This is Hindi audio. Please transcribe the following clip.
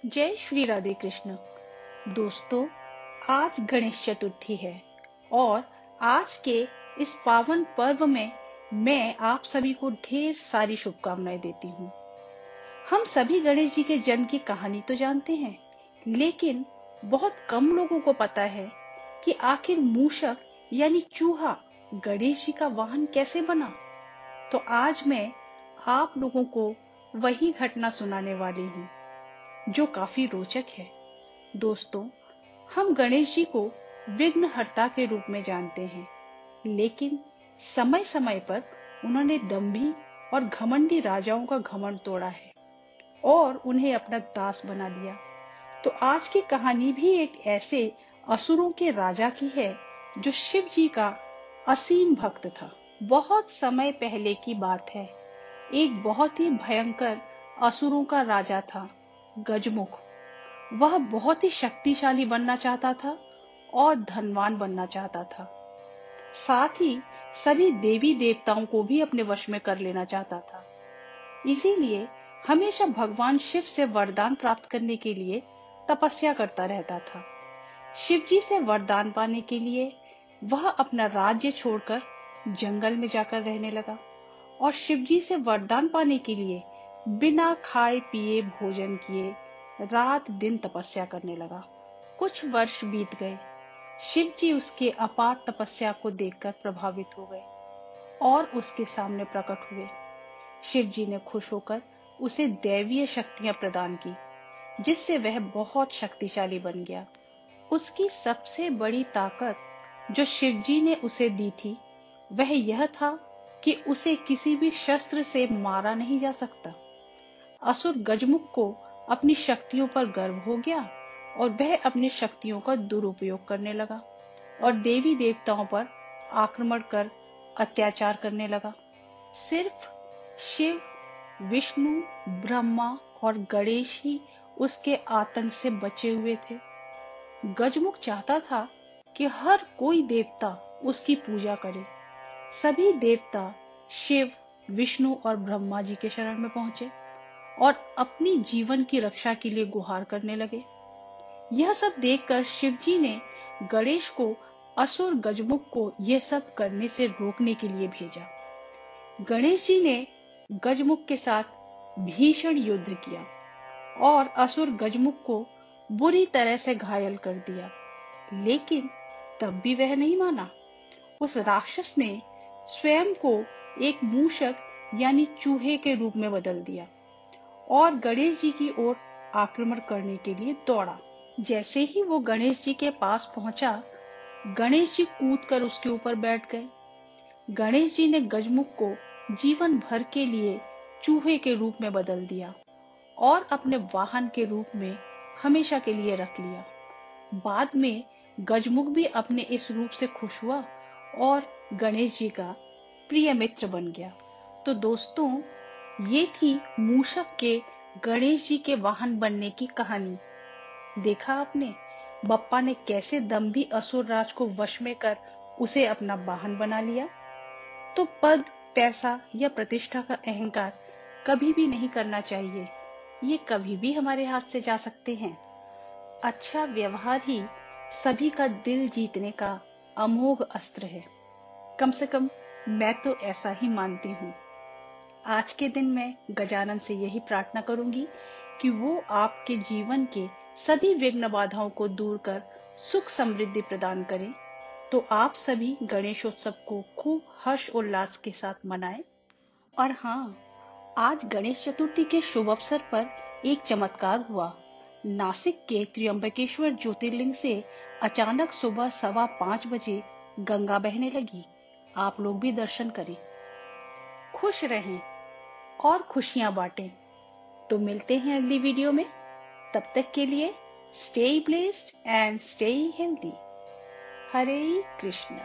जय श्री राधे कृष्ण। दोस्तों, आज गणेश चतुर्थी है और आज के इस पावन पर्व में मैं आप सभी को ढेर सारी शुभकामनाएं देती हूँ। हम सभी गणेश जी के जन्म की कहानी तो जानते हैं, लेकिन बहुत कम लोगों को पता है कि आखिर मूषक यानी चूहा गणेश जी का वाहन कैसे बना। तो आज मैं आप लोगों को वही घटना सुनाने वाली हूँ जो काफी रोचक है। दोस्तों, हम गणेश जी को विघ्नहर्ता के रूप में जानते हैं, लेकिन समय समय पर उन्होंने दंभी और घमंडी राजाओं का घमंड तोड़ा है और उन्हें अपना दास बना लिया। तो आज की कहानी भी एक ऐसे असुरों के राजा की है जो शिव जी का असीम भक्त था। बहुत समय पहले की बात है। एक बहुत ही भयंकर असुरों का राजा था, गजमुख। वह बहुत ही शक्तिशाली बनना चाहता था और धनवान बनना चाहता था। साथ ही सभी देवी देवताओं को भी अपने वश में कर लेना चाहता था। इसीलिए हमेशा भगवान शिव से वरदान प्राप्त करने के लिए तपस्या करता रहता था। शिव जी से वरदान पाने के लिए वह अपना राज्य छोड़कर जंगल में जाकर रहने लगा और शिव जी से वरदान पाने के लिए बिना खाए पिए भोजन किए रात दिन तपस्या करने लगा। कुछ वर्ष बीत गए। शिव जी उसके अपार तपस्या को देखकर प्रभावित हो गए और उसके सामने प्रकट हुए। शिव जी ने खुश होकर उसे दैवीय शक्तियां प्रदान की, जिससे वह बहुत शक्तिशाली बन गया। उसकी सबसे बड़ी ताकत जो शिव जी ने उसे दी थी वह यह था कि उसे किसी भी शस्त्र से मारा नहीं जा सकता। असुर गजमुख को अपनी शक्तियों पर गर्व हो गया और वह अपनी शक्तियों का दुरुपयोग करने लगा और देवी देवताओं पर आक्रमण कर अत्याचार करने लगा। सिर्फ शिव, विष्णु, ब्रह्मा और गणेश ही उसके आतंक से बचे हुए थे। गजमुख चाहता था कि हर कोई देवता उसकी पूजा करे। सभी देवता शिव, विष्णु और ब्रह्मा जी के शरण में पहुंचे और अपनी जीवन की रक्षा के लिए गुहार करने लगे। यह सब देखकर शिव जी ने गणेश को असुर गजमुख को यह सब करने से रोकने के लिए भेजा। गणेश जी ने गजमुख के साथ भीषण युद्ध किया और असुर गजमुख को बुरी तरह से घायल कर दिया, लेकिन तब भी वह नहीं माना। उस राक्षस ने स्वयं को एक मूषक यानी चूहे के रूप में बदल दिया और गणेश जी की ओर आक्रमण करने के लिए दौड़ा। जैसे ही वो गणेश जी के पास पहुंचा, गणेश जी कूदकर उसके ऊपर बैठ गए। गणेश जी ने गजमुख को जीवन भर के लिए चूहे के रूप में बदल दिया और अपने वाहन के रूप में हमेशा के लिए रख लिया। बाद में गजमुख भी अपने इस रूप से खुश हुआ और गणेश जी का प्रिय मित्र बन गया। तो दोस्तों, ये थी मूषक के गणेश जी के वाहन बनने की कहानी। देखा आपने, बप्पा ने कैसे दंभी असुर राज को वश में कर उसे अपना वाहन बना लिया। तो पद, पैसा या प्रतिष्ठा का अहंकार कभी भी नहीं करना चाहिए। ये कभी भी हमारे हाथ से जा सकते हैं। अच्छा व्यवहार ही सभी का दिल जीतने का अमोघ अस्त्र है। कम से कम मैं तो ऐसा ही मानती हूँ। आज के दिन मैं गजानन से यही प्रार्थना करूंगी कि वो आपके जीवन के सभी विघ्न बाधाओं को दूर कर सुख समृद्धि प्रदान करें। तो आप सभी गणेशोत्सव को खूब हर्ष उल्लास के साथ मनाएं। और हाँ, आज गणेश चतुर्थी के शुभ अवसर पर एक चमत्कार हुआ। नासिक के त्र्यंबकेश्वर ज्योतिर्लिंग से अचानक सुबह 5:15 बजे गंगा बहने लगी। आप लोग भी दर्शन करें। खुश रहें और खुशियां बांटें। तो मिलते हैं अगली वीडियो में। तब तक के लिए stay blessed and stay healthy. Hare Krishna.